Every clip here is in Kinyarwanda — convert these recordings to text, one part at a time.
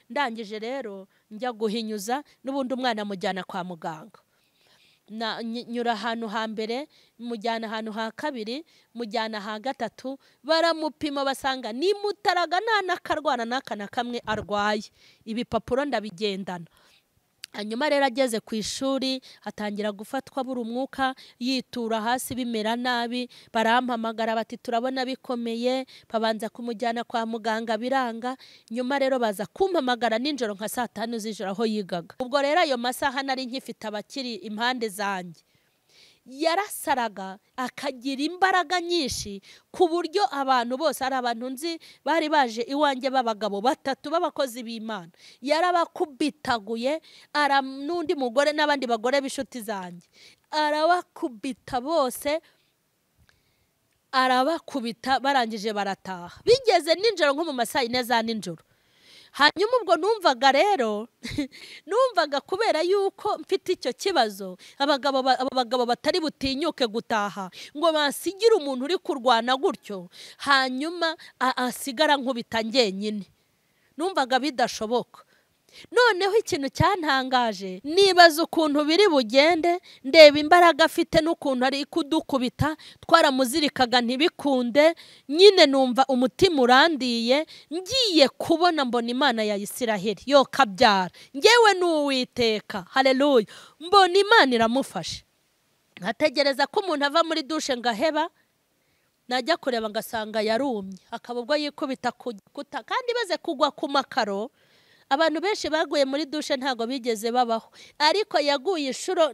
ndangije rero njya guhinyuza n'ubundi umwana mujyana kwa muganga. Nyura ahantu hambere, mujyana ahantu ha kabiri, mujyana ha gatatu, baramupima basanga ni mutaraga nta nakarwana n'aka na kamwe arwaye. Ibipapuro ndabigendana. Hanyuma rero ageze ku ishuri atangira gufatwa buri umwuka, yitura hasi bimera nabi, barampamagara bati turabona bikomeye, babanza kumujyana kwa muganga biranga. Nyuma rero baza kumpamagara ninjoro nka 5 z'ijoro aho yigaga. Ubwo rero ayo masaha nari nkifite abakiri impande zanjye. Yarasaraga akagira imbaraga nyinshi ku buryo abantu bose ari abantu nzi bari baje iwanjye b'abagabo 3 b'abakozi b'Imana. Yarabakubitaguye n'undi mugore n'abandi bagore b'inshuti zanjye. Arabakubita bose, arabakubita barangije barataha. Bigeze ninjoro nko mu masaha 4 za ninjoro. Hanyuma ubwo numvaga rero numvaga kubera yuko mfite icyo kibazo, abagabo batari butinyuke gutaha ngo bansigire umuntu uri kurwana gutyo, hanyuma asigara nkubita ngenyine. Numvaga bidashoboka. Noneho ikintu cyantangaje, nibaza ukuntu biri bugende, ndeba imbaraga afite n'ukuntu ari kudukubita, twaramuzirikaga ntibikunde, nyine numva umutima urandiye, ngiye kubona mbona Imana ya Isiraheli yo kabyara, ngewe n'Uwiteka, haleluya, mbona Imana iramufashe. Nkategereza ko umuntu ava muri dushe ngaheba, najya kureba ngasanga yarumye, akaba ubwo yikubita ku gikuta, kandi baze kugwa ku makaro. Abantu benshi baguye muri dushe ntago bigeze babaho, ariko yaguye inshuro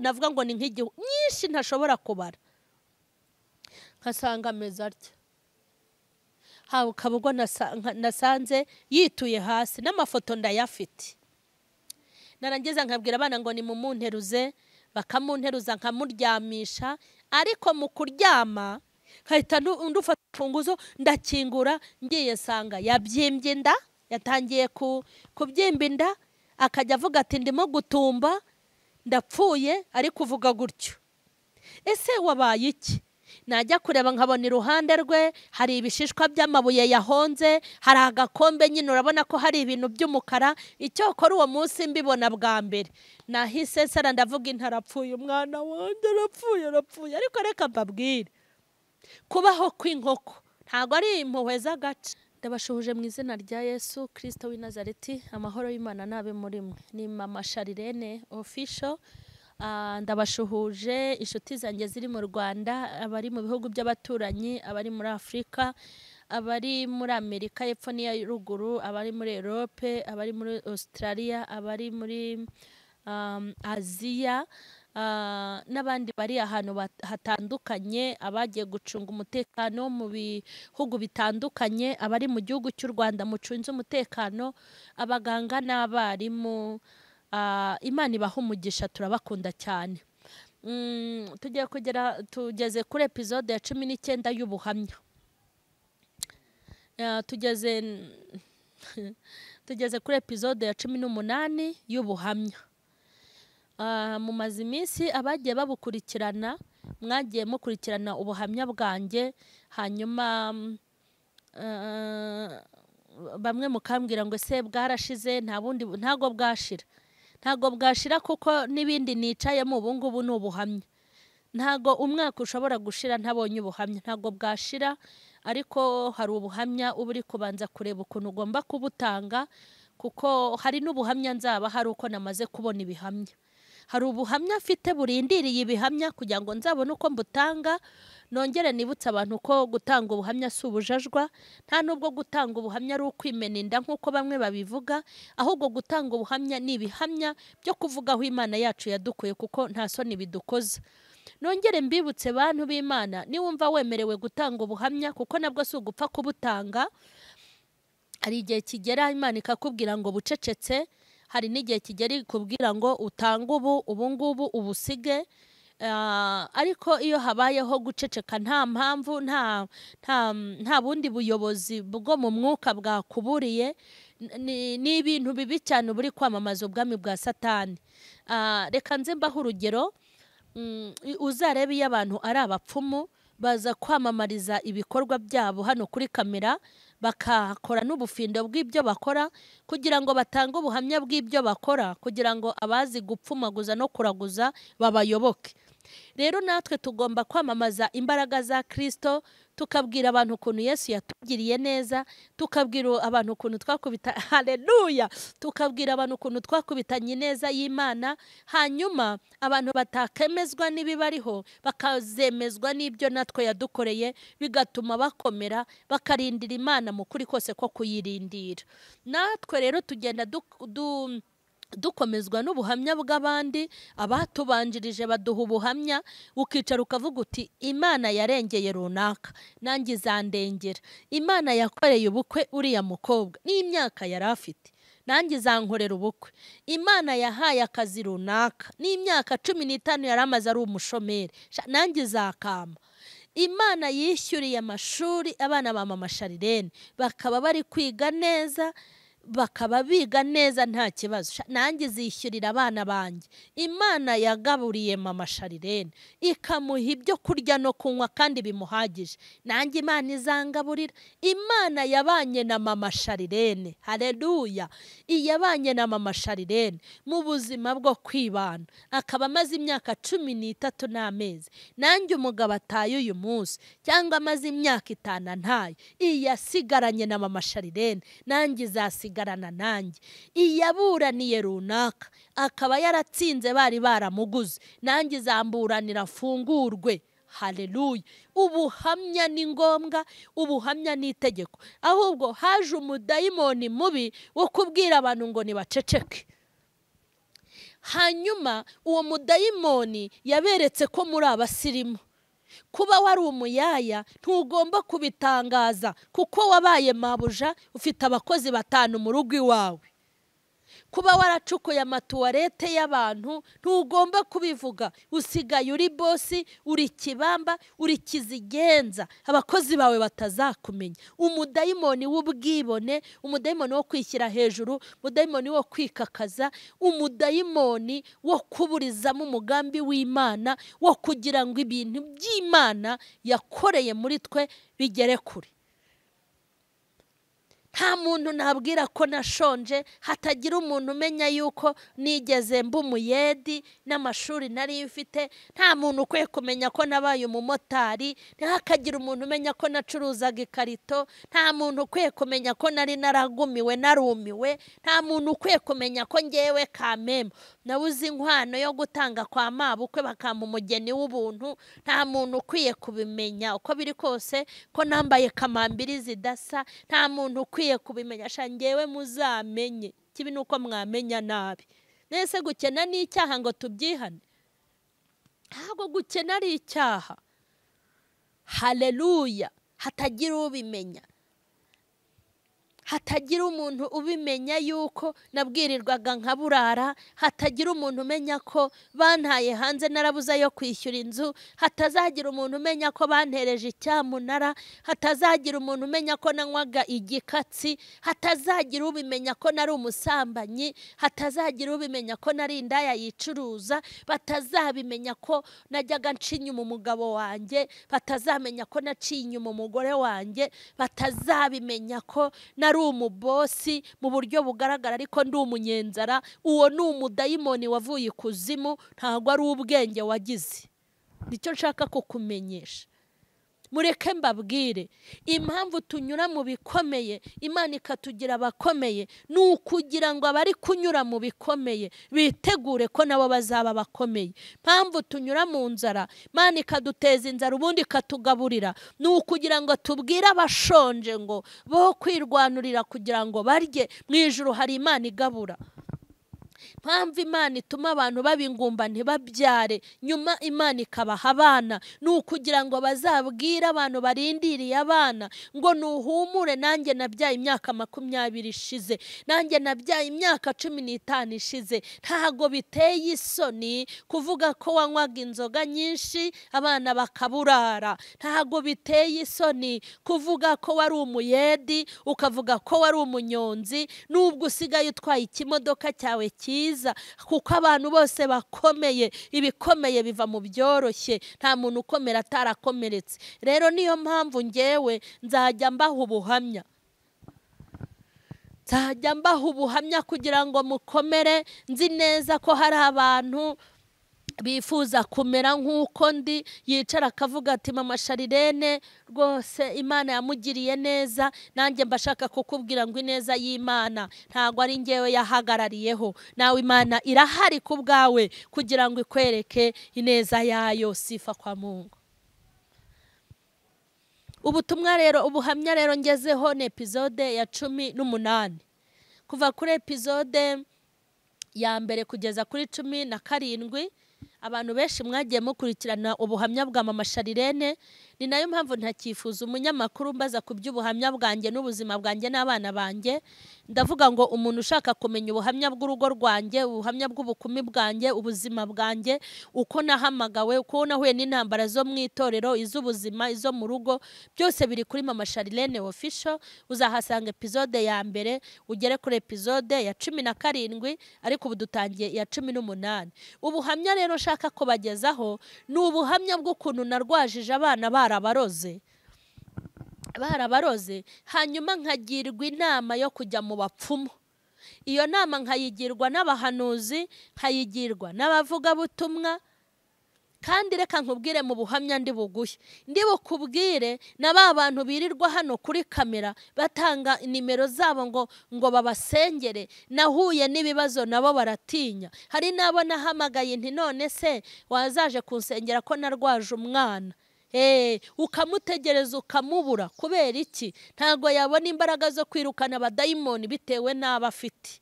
navuga ngo ni nk'igihu nyinshi ntashobora kubara. Nkasanga ameze atya. Ukaba ubwo nasanze yituye hasi, n'amafoto ndayafite. Narangiza nkabwira abana ngo ni mumunteruze, bakamunteruza nkamuryamisha, ariko mu kuryama nkahita ndufata imfunguzo ndakingura, ngiye nsanga yabyimbye inda. Yatangiye kubyimba inda, akajya avuga ati ndimo gutumba, ndapfuye, ari kuvuga gutyo. Ese wabaye iki? Najya kureba nkabona iruhande rwe hari ibishishwa by'amabuye yahonze, hari agakombe nyine urabona ko hari ibintu by'umukara. Icyo kora uwo munsi mbibona bwa mbere, nahise sara ndavuga intarapfuye, umwana wanjye arapfuye. Ariko reka mbabwire, kubaho kw'inkoko ntago ari impuhwe z'agace. Ndabashuhuje mu izina rya Yesu Kristo w'i Nazareti, amahoro y'Imana nabe muri mwe. Ni mama Sharirene official. Ndabashuhuje inshuti zanjye ziri mu Rwanda, abari mu bihugu by'abaturanyi, abari muri Afrika, abari muri Amerika y'Epfo n'iya ruguru, abari muri Europe, abari muri Australia, abari muri Aziya, n'abandi bari ahantu hatandukanye, abagiye gucunga umutekano mu bihugu bitandukanye, abari mu gihugu cy'u Rwanda mucunze umutekano, abaganga n'abarimu, Imana ibahe umugisha, turabakunda cyane. Tugeze kuri episode ya 19 y'Ubuhamya. Tugeze kuri episode ya 18 y'Ubuhamya. Mu mazi iminsi abagiye babukurikirana, mwagiye mukurikirana ubuhamya bwanjye, hanyuma bamwe mukambwira ngo se bwarashize, ntago bwashira kuko n'ibindi nicayemo ubu ngubu ni ubuhamya. Ntago umwaka ushobora gushira ntabonye ubuhamya, ntago bwashira, ariko hari ubuhamya uba uri kubanza kureba ukuntu ugomba kubutanga, kuko hari n'ubuhamya nzaba hari uko namaze kubona ibihamya. Hari ubuhamya afite burindiriye ibihamya kugira ngo nzabone uko mbutanga. Nongere nibutsa abantu ko gutanga ubuhamya si ubujajwa, nta nubwo gutanga ubuhamya ari ukwimena inda nk'uko bamwe babivuga, ahubwo gutanga ubuhamya ni ibihamya byo kuvuga aho Imana yacu yadukuye, kuko nta soni bidukoza. Nongere mbibutse bantu b'Imana, niwumva wemerewe gutanga ubuhamya, kuko nabwo si ugupfa kubutanga. Hari igihe kigera Imana ikakubwira ngo bucecetse, hari n'igihe kigera ikubwira ngo utange ubu ngubu ubusige. Ariko iyo habayeho guceceka nta mpamvu, nta bundi buyobozi bwo mu mwuka bwakuburiye, ni ibintu bibi cyane buri kwamamaza ubwami bwa Satani. Reka nze mbaho urugero. Uzarebe iyo abantu ari abapfumu baza kwamamariza ibikorwa byabo hano kuri kamera, bakakora n'ubufindo bw'ibyo bakora kugira ngo batange ubuhamya bw'ibyo bakora kugira ngo abazi gupfumaguza no kuraguza babayoboke. Rero natwe tugomba kwamamaza imbaraga za Kristo, tukabwira abantu ukuntu Yesu yatugiriye neza, tukabwira abantu ukuntu twakubita haleluya, tukabwira abantu ukuntu twakubitanye neza y'Imana, hanyuma abantu batakemezwa n'ibibariho bakazemezwa n'ibyo natwe yadukoreye, bigatuma bakomera bakarindira Imana mu kuri kose ko kuyirindira. Natwe rero tugenda dukomezwa n'ubuhamya bw'abandi, abatubanjirije baduha ubuhamya, ukicara ukavuga uti Imana yarengeye runaka, nanjye izandengera. Imana yakoreye ubukwe uriya mukobwa n'imyaka yari afite, nanjye izankorera ubukwe. Imana yahaye akazi runaka n'imyaka 15 yari amaze ari umushomeri, nanjye izakama. Imana yishyuriye amashuri abana ba mama Sharirene, bakaba bari kwiga neza, bakaba biga neza nta kibazo, nanjye izishyurira abana banjye. Imana yagaburiye mama Sharirene ikamuha ibyo kurya no kunywa kandi bimuhagije, nanjye Imana izangaburira. Imana yabanye na mama Sharirene, haleluya, iyabanye na mama Sharirene mu buzima bwo kwibana, akaba amaze imyaka 13 n'amezi. Nanjye umugabo ataye uyu munsi cyangwa amaze imyaka 5 ntayo, iyasigaranye na mama Sharirene nanjye izasigarana nanjye. Iyaburaniye runaka akaba yaratsinze bari baramuguze, nanjye izamburanira afungurwe. Haleluya. Ubuhamya ni ngombwa, ubuhamya ni itegeko. Ahubwo haje umudayimoni mubi wo kubwira abantu ngo nibaceceke. Hanyuma uwo mudayimoni yaberetse ko muri abasirimu. Kuba wari umuyaya ntugomba kubitangaza kuko wabaye mabuja, ufite abakozi 5 mu rugo iwawe. Kuba waracukuye amatuwarete y'abantu ntugomba kubivuga, usigaye uri bosi, uri kibamba, uri kizigenza, abakozi bawe batazakumenya. Umudayimoni w'ubwibone, umudayimoni wo kwishyira hejuru, umudayimoni wo kwikakaza, umudayimoni wo kuburizamo umugambi w'Imana, wo kugira ngo ibintu by'Imana yakoreye muri twe bigere kure. Nta muntu nabwira ko nashonje, hatagira umuntu umenya yuko nigeze mba umuyedi n'amashuri nari mfite. Nta muntu ukwiye kumenya ko nabaye umumotari, ntihakagira umuntu umenya ko nacuruzaga ikarito. Nta muntu ukwiye kumenya ko nari naragumiwe narumiwe. Nta muntu ukwiye kumenya ko ngewe Kamembe nabuze inkwano yo gutanga kwa mabukwe bakampa umugeni w'ubuntu. Nta muntu ukwiye kubimenya uko biri kose ko nambaye kamambiri zidasa. Nta muntu ukwiye kubimenya. Ngewe muzamenye kibi nuko mwamenya nabi. Nese gukena ni icyaha ngo tubyihane? Ntabwo gukena ari icyaha. Haleluya. Hatagira ubimenya, hatagira umuntu ubimenya yuko nabwirirwaga nkaburara, hatagira umuntu umenya ko bantaye hanze narabuza yo kwishyura inzu, hatazagira umuntu umenya ko bantereje icyamunara, hatazagira umuntu umenya ko nanywaga igikatsi, hatazagira ubimenya ko nari umusambanyi, hatazagira ubimenya ko nari indaya yicuruza, batazabimenya ko najyaga nca inyuma umugabo wanjye, batazamenya ko naciye inyuma umugore wanjye, batazabimenya ko nari umubosi mu buryo bugaragara ariko ndi umunyenzara. Uwo ni umudayimoni wavuye ikuzimu, ntabwo ari ubwenge wagize. Nicyo nshaka kukumenyesha. Mureke mbabwire, impamvu tunyura mu bikomeye, Imana ikatugira abakomeye, ni ukugira ngo abari kunyura mu bikomeye bitegure ko nabo bazaba bakomeye. Impamvu tunyura mu nzara, Imana ikaduteza inzara ubundi ikatugaburira, ni ukugira ngo tubwire abashonje ngo bo kwirwanurira kugira ngo barye. Mu ijuru hari Imana igabura. Mpamvu Imana ituma abantu babingumba ntibabyare, nyuma Imana ikabaha abana, ni ukugira ngo bazabwire abantu barindiriye abana ngo nuhumure, nanjye nabyaye imyaka 20 ishize, nanjye nabyaye imyaka 15 ishize. Ntago biteye isoni kuvuga ko wanywaga inzoga nyinshi abana bakaburara. Ntago biteye isoni kuvuga ko wari umuyedi, ukavuga ko wari umunyonzi, nubwo usigaye utwaye ikimodoka cyawe cyiza, kuko abantu bose bakomeye. Ibikomeye biva mu byoroshye, nta muntu ukomera atarakomeretse. Rero niyo mpamvu ngewe nzajya mbaha ubuhamya. nzajya mbaha ubuhamya kugira ngo mukomere. Nzi neza ko hari abantu bifuza kumera nk'uko ndi, yicara akavuga ati mama Sharirene rwose Imana yamugiriye neza, nanjye mbashaka kukubwira ngo ineza y'Imana ntago ari njyewe yahagarariyeho, nawe Imana irahari ku bwawe kugira ngo ikwereke ineza yayo. Sifa kwa Mungu. Ubutumwa rero, ubuhamya rero ngezeho ni episode ya 18. Kuva kuri episode ya mbere kugeza kuri 17, abantu benshi mwagiye mukurikirana ubuhamya bwa mama Sharirene. Ni nayo mpamvu ntakifuza umunyamakuru mbaza ku by'ubuhamya bwanjye n'ubuzima bwanjye n'abana banjye. Ndavuga ngo umuntu ushaka kumenya ubuhamya bw'urugo rwanjye, ubuhamya bw'ubukumi bwanjye, ubuzima bwanjye, uko nahamagawe, uko nahuye n'intambara zo mu itorero, iz'ubuzima, izo mu rugo, byose biri kuri mama Sharirene official. Uzahasanga episode ya mbere ugere kuri episode ya 17, ariko ubu dutangiye ya 18. Ubuhamya rero nshaka kubagezaho ni ubuhamya bw'ukuntu narwajije abana barabaroze, hanyuma nkagirwa inama yo kujya mu bapfumu. Iyo nama nkayigirwa n'abahanuzi, nkayigirwa n'abavugabutumwa. Kandi reka nkubwire mu buhamya ndi buguhe, ndi bukubwire na ba bantu birirwa hano kuri kamera batanga nimero zabo ngo babasengere. Nahuye n'ibibazo nabo baratinya. Hari nabo nahamagaye nti none se wazaje kunsengera ko narwaje umwana, ukamutegereza ukamubura kubera iki? Ntago yabona imbaraga zo kwirukana abadayimoni bitewe n'aba afite.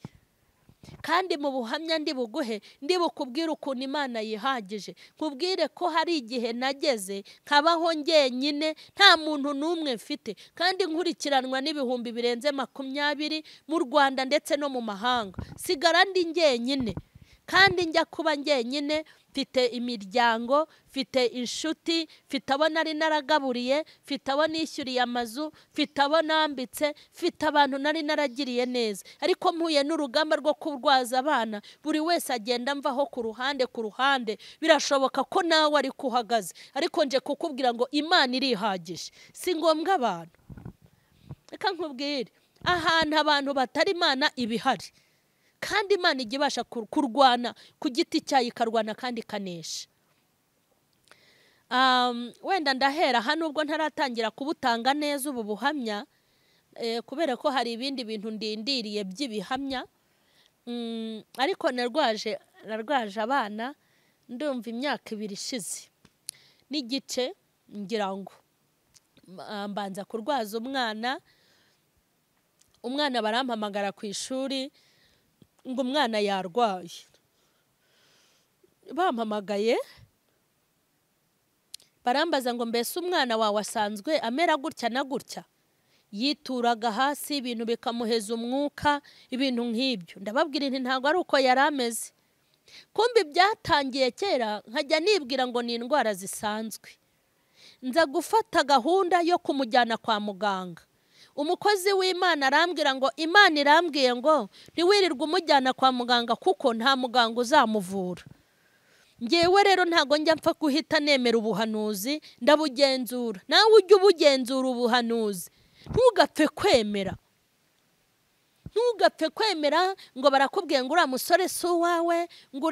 Kandi mu buhamya ndi buguhe ndi bukubwire ukuntu Imana yihagije. Nkubwire ko hari igihe nageze nkabaho njyenyine, nta muntu n'umwe mfite, kandi nkurikiranwa n'ibihumbi birenze 20 mu Rwanda ndetse no mu mahanga. Sigara ndi njyenyine, kandi njya kuba njyenyine mfite imiryango, mfite inshuti, mfite abo nari naragaburiye, mfite abo nishyuriye amazu, mfite abo nambitse, mfite abantu nari naragiriye neza. Ariko mpuye n'urugamba rwo kurwaza abana, buri wese agenda mvaho ku ruhande. Birashoboka ko nawe ari kuhagaze, ariko nje kukubwira ngo Imana irihagije, si ngombwa abantu. Reka nkubwire, ahantu abantu batari Imana ibihari, kandi Imana ijya ibasha kurwana ku giti cyayo, ikarwana kandi ikanesha. Wenda ndahera hano ubwo ntaratangira kubutanga neza ubu buhamya, kubera ko hari ibindi bintu ndindiriye by'ibihamya. Ariko narwaje abana, ndumva imyaka 2 ishize n'igice, ngira ngo mbanza kurwaza umwana barampamagara ku ishuri ngo umwana yarwaye. Bampamagaye barambaza ngo mbese umwana wawe asanzwe amera gutya na gutya, yituraga hasi, ibintu bikamuheza umwuka, ibintu nk'ibyo. Ndababwira nti ntago ari uko yari ameze. Kumbi byatangiye kera, nkajya nibwira ngo ni indwara zisanzwe. Nza gufata gahunda yo kumujyana kwa muganga. Umukozi w'Imana arambwira ngo Imana irambwiye ngo ntiwirirwe umujyana kwa muganga kuko nta muganga uzamuvura. Ngewe rero ntago njya mpfa guhita nemera ubuhanuzi, ndabugenzura. Nawe ujye ubugenzura ubuhanuzi, ntugapfe kwemera ngo barakubwiye ngo uriya musore si uwawe, ngo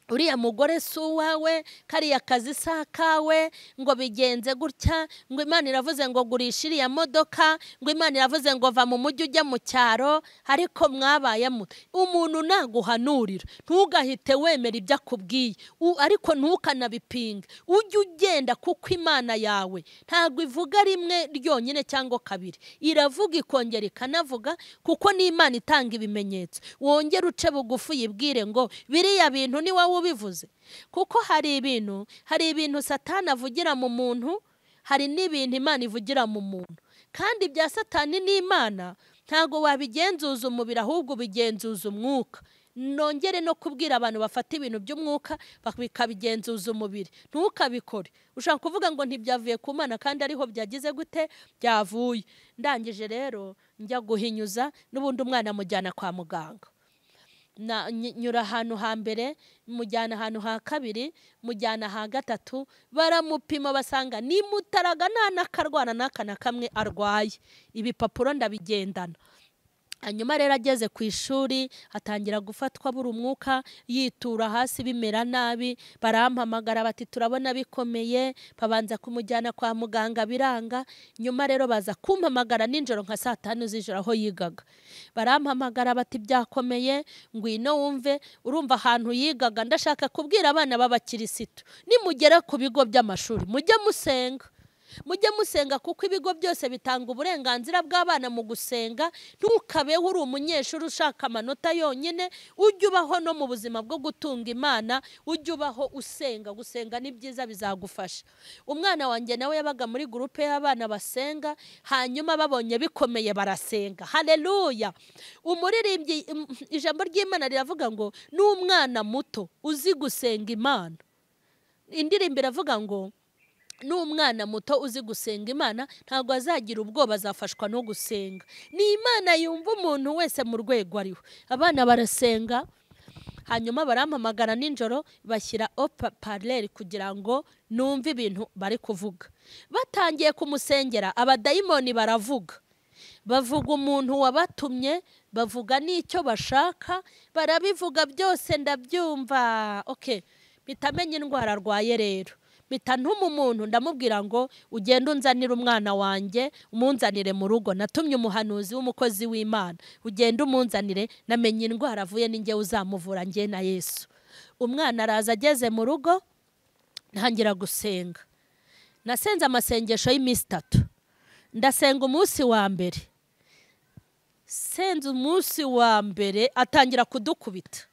uriya mugore si uwawe, kariya kazi si akawe, ngo bigenze gutya, ngo Imana iravuze ngo gurisha iriya modoka, ngo Imana iravuze ngo va mu mujyi ujya mu cyaro. Ariko mwabaye muto, umuntu naguhanurira ntugahite wemera ibyo akubwiye, ariko ntukanabipinge. Ujye ugenda, kuko Imana yawe ntago ivuga rimwe ryonyine cyangwa kabiri, iravuga ikongera ikanavuga, kuko ni Imana itanga ibimenyetso. Wongere uce bugufi yibwire ngo biriya bintu ni wowe ubivuze. Kuko hari ibintu Satani avugira mu muntu, hari n'ibintu Imana ivugira mu muntu. Kandi bya Satani n'Imana ntago wabigenzuza umubiri, ahubwo ubigenzuza umwuka. Nongere no kubwira abantu bafata ibintu by'umwuka bikabigenzuza umubiri, ntukabikore. Ushaka kuvuga ngo ntibyavuye ku Mana kandi ariho byagize gute, byavuye. Ndangije rero njya guhinyuza, n'ubundi umwana mujyana kwa muganga. Nyura ahantu hambere, mujyana ahantu ha kabiri, mujyana ha gatatu, baramupima basanga ni mutaraga nta n'akarwara n'aka na kamwe arwaye. Ibipapuro ndabigendana. hanyuma rero ageze ku ishuri atangira gufatwa buri umwuka, yitura hasi bimera nabi. Barampamagara bati turabona bikomeye, babanza kumujyana kwa muganga biranga. Nyuma rero baza kumpamagara nijoro nka 5 z'ijoro aho yigaga. Barampamagara bati byakomeye, ngwino wumve. Urumva ahantu yigaga, ndashaka kubwira abana b'abakirisitu, nimugera ku bigo by'amashuri mujye musenga. Mujye musenga kuko ibigo byose bitanga uburenganzira bw'abana mu gusenga. Ntukabeho uri umunyeshuri ushaka amanota yonyine, ujye ubaho no mu buzima bwo gutunga Imana, ujye ubaho usenga. Gusenga ni byiza, bizagufasha. Umwana wanjye nawe yabaga muri groupe y'abana basenga, hanyuma babonye bikomeye barasenga. Haleluya! Umuririmbyi, ijambo ry'Imana riravuga ngo n'umwana muto uzi gusenga Imana. Indirimbo iravuga ngo n'umwana muto uzi gusenga Imana ntabwo azagira ubwoba, azafashwa no gusenga. Ni Imana yumva umuntu wese mu rwego ariho. Abana barasenga, hanyuma barampamagara nijoro bashyira haut-parleur kugira ngo numve ibintu bari kuvuga. Batangiye kumusengera, abadayimoni baravuga. Bavuga umuntu wabatumye, bavuga n'icyo bashaka, barabivuga byose ndabyumva. Okay, bitamenya indwara arwaye rero. Mpita ntuma umuntu ndamubwira ngo ugende unzanire umwana wanjye, umunzanire mu rugo. Natumye umuhanuzi w'umukozi w'Imana, ugende umunzanire, namenye indwara avuye ninjye uzamuvura njye na Yesu. Umwana araza, ageze mu rugo ntangira gusenga. Nasenze amasengesho y'iminsi 3. Ndasenga umunsi wa mbere. Senze umunsi wa mbere atangira kudukubita.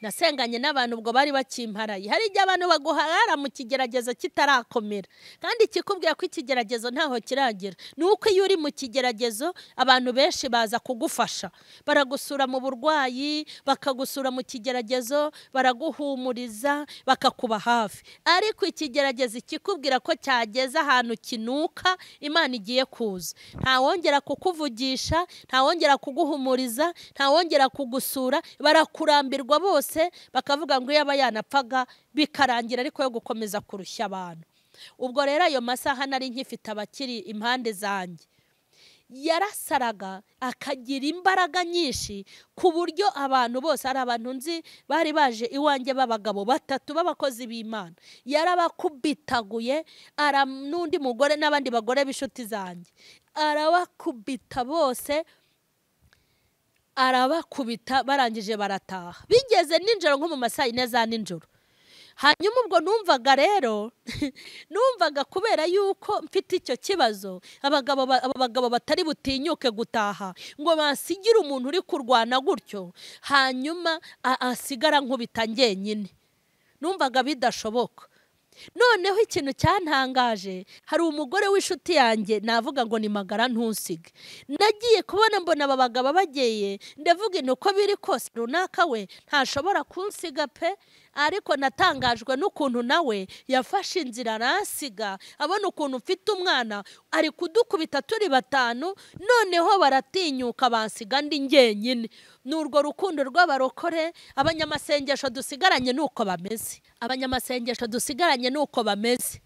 Nasenganye n'abantu ubwo bari bakimparaye. Hari igihe abantu baguharara mu kigeragezo kitarakomera, kandi kikubwira ko ikigeragezo ntaho kiragera. Nuko iyo uri mu kigeragezo abantu benshi baza kugufasha, baragusura mu burwayi, bakagusura mu kigeragezo, baraguhumuriza, bakakuba hafi. Ariko ikigeragezo kikubwira ko cyageze ahantu kinuka, Imana igiye kuza, nta wongera kukuvugisha, nta wongera kuguhumuriza, nta wongera kugusura. Barakurambirwa bose, bakavuga ngo yaba yanapfaga bikarangira, ariko yo gukomeza kurushya abantu. Ubwo rero ayo masaha nari nkifite abakiri impande zanjye. Yarasaraga akagira imbaraga nyinshi ku buryo abantu bose, ari abantu nzi bari baje iwanjye b'abagabo 3 b'abakozi b'Imana, yarabakubitaguye. N'undi mugore n'abandi bagore b'inshuti zanjye, arabakubita bose, arabakubita. Barangije barataha, bigeze ninjoro nko mu masaha 4 za ninjoro. Hanyuma ubwo numvaga rero numvaga kubera yuko mfite icyo kibazo, abagabo batari butinyuke gutaha ngo basigire umuntu uri kurwana gutyo, hanyuma asigara nkubita njyenyine. Numvaga bidashoboka. Noneho ikintu cyantangaje, hari umugore w'inshuti yanjye, navuga ngo ni magara ntusige. Nagiye kubona mbona aba bagabo bagiye, ndavuga uko biri kose runaka we ntashobora kunsiga pe. Ariko natangajwe n'ukuntu nawe yafashe inzira arasiga, abona ukuntu mfite umwana ari kudukubita turi 5, noneho baratinyuka bansiga ndi njyenyine. N'urwo rukundo rw'abarokore, abanyamasengesho dusigaranye nuko bameze. Abanyamasengesho dusigaranye nuko bameze.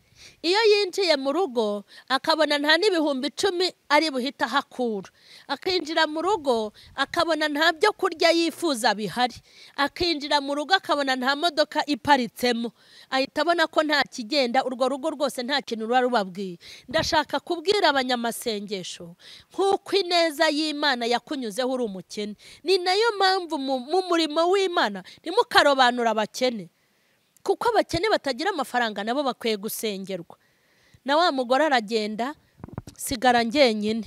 Iyo yinjiye mu rugo akabona nta n'ibihumbi 10 ari buhita hakura, akinjira mu rugo akabona nta byo kurya yifuza bihari, akinjira mu rugo akabona nta modoka iparitsemo, ahita abona ko nta kigenda. Urwo rugo rwose nta kintu ruba rubabwiye. Ndashaka kubwira abanyamasengesho, nk'uko ineza y'Imana yakunyuzeho uri umukene, ni nayo mpamvu mu murimo w'Imana ntimukarobanura abakene, kuko abakene batagira amafaranga nabo bakwiye gusengerwa. Na wa mugore aragenda, sigara njyenyine.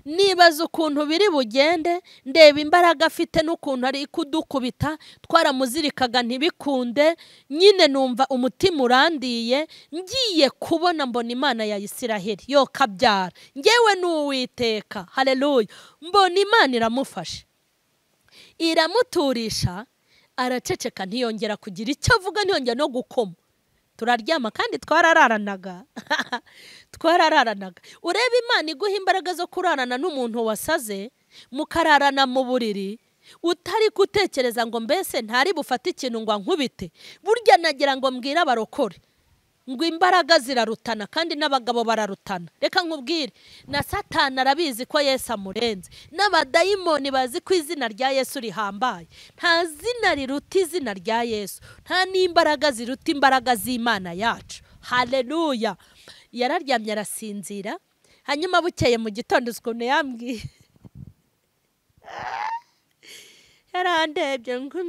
Nibaza ukuntu biri bugende, ndeba imbaraga afite n'ukuntu ari kudukubita, twaramuzirikaga ntibikunde. Nyine numva umutima urandiye, ngiye kubona mbona Imana ya Isiraheli yo kabyara, ngewe n'Uwiteka. Haleluya! Mbona Imana iramufashe, iramuturisha, araceceka, ntiyongera kugira icyo avuga, ntiyongera no gukoma. Turaryama kandi twarararanaga. Twarararanaga. Ureba Imana iguha imbaraga zo kurarana n'umuntu wasaze, mukararana mu buriri, utari gutekereza ngo mbese ntari bufate ikintu ngo ankubite. Burya nagira ngo mbwira abarokore, ngo imbaraga zirarutana kandi n'abagabo bararutana. Reka nkubwire, na Satani arabizi ko Yesu amurenze, n'abadayimoni bazi ko izina rya Yesu rihambaye. Nta zina riruta izina rya Yesu, nta n'imbaraga ziruta imbaraga z'Imana yacu. Haleluya. Yararyamye arasinzira, hanyuma bukeye mu gitondo ukuntu yambwiye, yarandebye ngo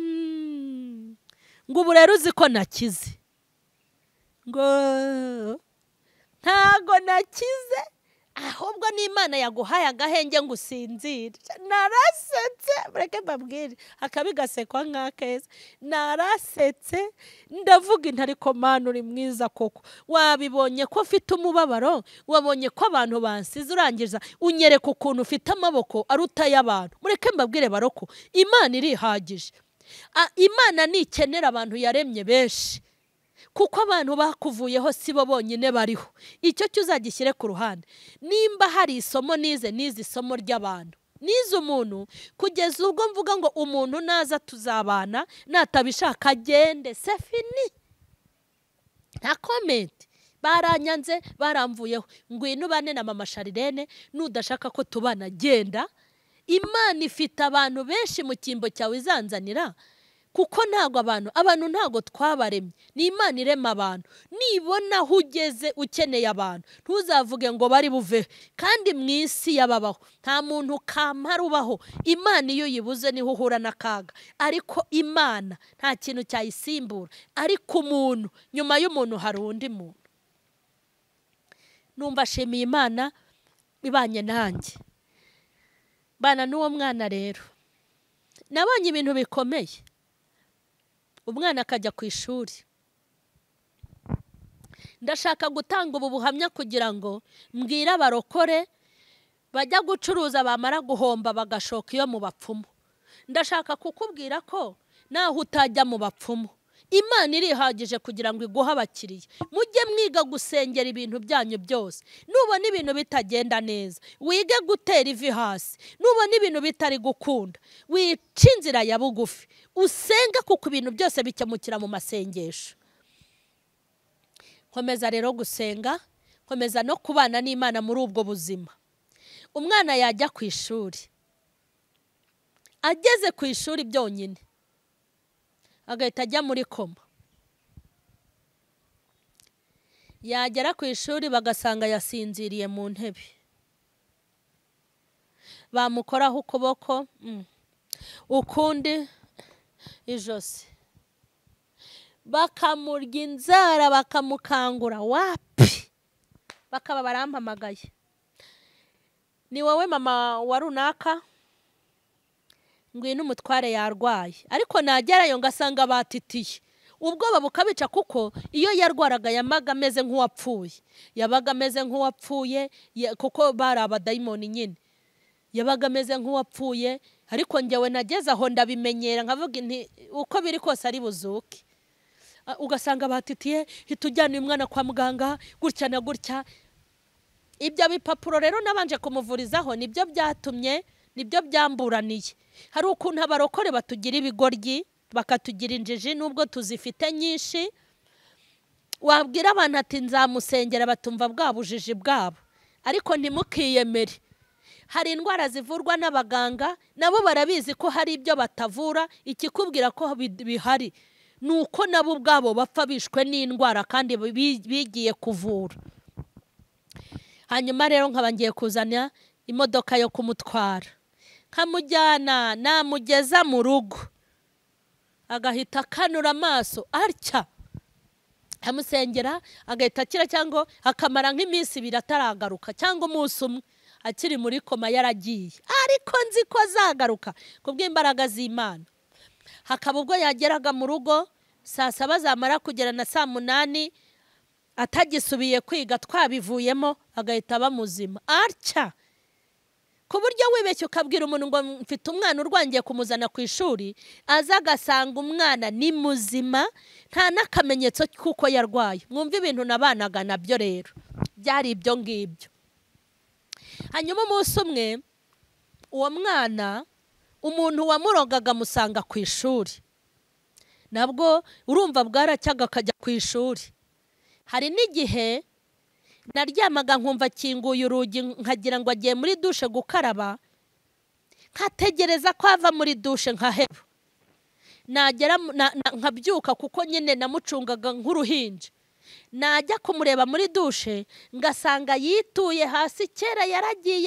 ubu rero uzi ko nakize. Ngo ntago nakize, ahubwo n'Imana yaguhaye agahenge ngo usinzire. Narasetse, mureke mbabwire, akabi gasekwa nk'akeza. Narasetse ndavuga inti ariko Mana uri mwiza koko, wabibonye ko ufite umubabaro, wabonye ko abantu bansize, urangiza unyereka ukuntu ufite amaboko aruta y'abantu. Mureke mbabwire baroko, Imana irihagije. Imana nikenera abantu yaremye benshi, kuko abantu bakuvuyeho sibo bonyine bariho. Icyo cyuzagishyire ku ruhande. Nimba hari isomo nize isomo ry'abantu, nize umuntu kugeza ubwo mvuga ngo umuntu naza tuzabana, natabishaka agende, c'est fini. Nta comment. Baranyanze, baramvuyeho. Ngwino bane na mama Sharirene, nudashaka ko tubana genda. Imana ifite abantu benshi mu cyimbo cyawe izanzanira, kuko ntago abantu ntago twabaremye, ni Imana irema abantu. Nibona aho ugeze ukeneye abantu, ntuzavuge ngo bari buve. Kandi mu isi yababaho nta muntu kamara ubaho. Imana iyo yibuze niho uhura n'akaga, ariko Imana nta kintu cyayisimbura. Ariko umuntu, nyuma y'umuntu hari undi muntu. Numva ashimiye Imana ibanye nanjye, bana n'uwo mwana. Rero nabonye ibintu bikomeye. Umwana akajya ku ishuri. Ndashaka gutanga ubu buhamya kugira ngo mbwire abarokore bajya gucuruza bamara guhomba bagashoka iyo mu bapfumu. Ndashaka kukubwira ko naho utajya mu bapfumu, Imana irihagije kugira ngo iguhe abakiriya. Mujye mwiga gusengera ibintu byanyu byose. Nubona ibintu bitagenda neza, wige gutera ivi hasi. Nubona ibintu bitari gukunda, wica inzira ya bugufi, usenge, kuko ibintu byose bikemukira mu masengesho. Komeza rero gusenga, komeza no kubana n'Imana muri ubwo buzima. Umwana yajya ku ishuri, ageze ku ishuri byonyine agahita ajya muri koma. Yagera ku ishuri bagasanga yasinziriye mu ntebe, bamukoraho ukuboko ukundi ijosi, bakamurya inzara, bakamukangura, wapi, bakaba barampamagaye, ni wowe mama wa runaka, ngwino umutware yarwaye. Ariko nagerayo ngasanga batitiye, ubwoba bukabica, kuko iyo yarwaraga yamaga ameze nk'uwapfuye. Yabaga ameze nk'uwapfuye, kuko bari abadayimoni nyine. Yabaga ameze nk'uwapfuye, ariko njyewe nageze aho ndabimenyera, nkavuga nti uko biri kose ari buzuke. Ugasanga batitiye, hitujyana umwana kwa muganga gutya na gutya. Ibyo bipapuro rero nabanje kumuvurizaho nibyo byatumye, nibyo byamburaniye. Hari ukuntu abarokore batugira ibigoryi, bakatugira injiji nubwo tuzifite nyinshi. Wabwira abantu ati nzamusengera, batumva bwa bujiji bwabo, ariko ntimukiyemere. Hari indwara zivurwa n'abaganga, nabo barabizi ko hari ibyo batavura. Ikikubwira ko bihari nuko nabo ubwabo bapfa bishwe n'indwara kandi bigiye kuvura. Hanyuma rero nkaba ngiye kuzana imodoka yo kumutwara, nkamujyana, namugeza mu rugo, agahita akanura amaso atya, amusengera, agahita akira, cyangwa akamara nk'iminsi 2 ataragaruka, cyangwa umunsi umwe akiri muri koma yaragiye. Ariko nzi ko azagaruka kubw'imbaraga z'Imana. Hakaba ubwo yageraga mu rugo saa 7 zamara kugera na saa 8 atagisubiye kwiga, twabivuyemo, agahita aba muzima atya. Ku buryo wibeshye ukabwira umuntu ngo mfite umwana urwangiye kumuzana ku ishuri, aza agasanga umwana ni muzima, nta n'akamenyetso kuko yarwaye. Mwumva ibintu nabanaga nabyo rero byari ibyo ngibyo. Hanyuma umunsi umwe uwo mwana, umuntu wamurogaga amusanga ku ishuri. Nabwo urumva bwaracyaga akajya ku ishuri. hari n'igihe naryamaga nkumva kinguye urugi nkagira ngo agiye muri dushe gukaraba, nkategereza ko ava muri dushe nkaheba, nagera nkabyuka kuko nyine namucungaga nk'uruhinja, najya kumureba muri dushe ngasanga yituye hasi, kera yaragiye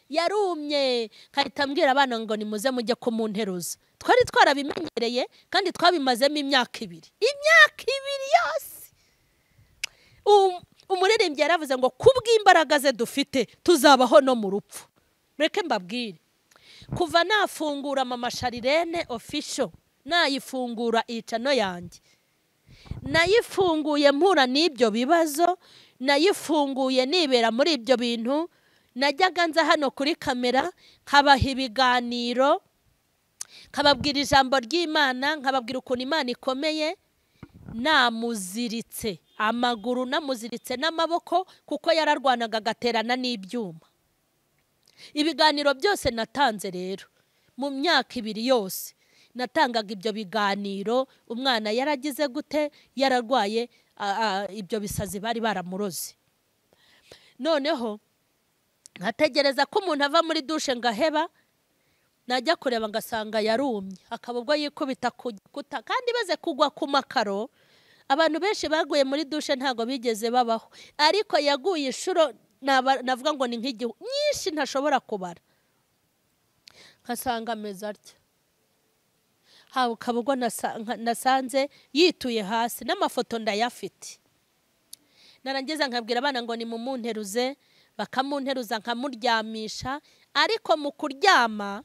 yarumye, nkahita mbwira abana ngo nimuze mujye kumunteruza. Twari twarabimenyereye kandi twabimazemo imyaka 2 yose. Umuririmbyi yaravuze ngo kubw'imbaraga ze dufite tuzabaho no mu rupfu. Mureke mbabwire, kuva nafungura Mama Sharirene official, nayifungura icano yanjye, nayifunguye mpura n'ibyo bibazo, nayifunguye nibera muri ibyo bintu, najyaga nza hano kuri kamera nkabaha ibiganiro, nkababwira ijambo ry'Imana, nkababwira ukuntu Imana ikomeye, namuziritse amaguru, namuziritse n'amaboko kuko yararwanaga agaterana n'ibyuma. Ibiganiro byose natanze rero mu myaka 2 yose natangaga ibyo biganiro, umwana yaragize gute, yararwaye ibyo bisazi bari baramuroze. Noneho nkategereza ko umuntu ava muri dushe ngaheba, najya kureba ngasanga yarumye, akaba ubwo yikubita kuta, kandi baze kugwa ku makaro. Abantu benshi baguye muri dushe ntago bigeze babaho, ariko yaguye inshuro navuga ngo ni nk'igihu nyinshi ntashobora kubara, nkasanga ameze atya. Hakaba ubwo nasanze yituye hasi, n'amafoto ndayafite. Narangiza nkabwira abana ngo ni mumunteruze, bakamunteruza nkamuryamisha, ariko mu kuryama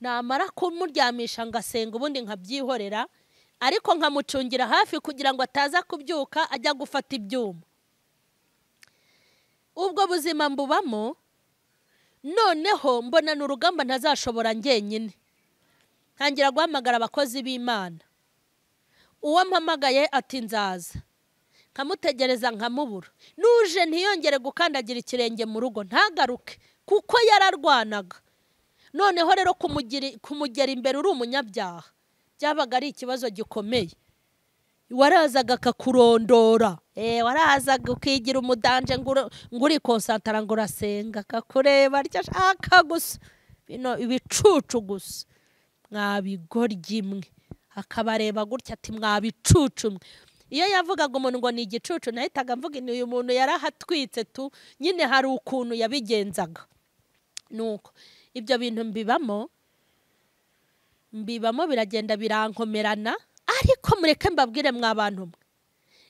namara kumuryamisha ngasenga, ubundi nkabyihorera, ariko nkamucungira hafi kugira ngo ataza kubyuka ajya gufata ibyuma. Ubwo buzima mbubamo, noneho mbona n'urugamba ntazashobora njyenyine, ntangira guhamagara abakozi b'Imana. Uwo mpamagaye ati nzaza, nkamutegereza nkamubura, nuje ntiyongere gukandagira ikirenge mu rugo, ntagaruke kuko yararwanaga. Noneho rero kumugera imbere uri umunyabyaha byabaga ari ikibazo gikomeye. Warazaga akakurondora, warazaga ukigira umudanje ngo uri konsantara ngo urasenga, akakureba arya ashaka gusa bino ibicucu gusa, mwabigoryi mwe, akabareba gutya ati mwabicucu mwe. Iyo yavugaga umuntu ngo ni igicucu, nahitaga mvuga uyu muntu yarahatwitse tu, nyine hari ukuntu yabigenzaga. Nuko ibyo bintu mbibamo biragenda birankomerana. Ariko mureke mbabwire mw'abantu mwe,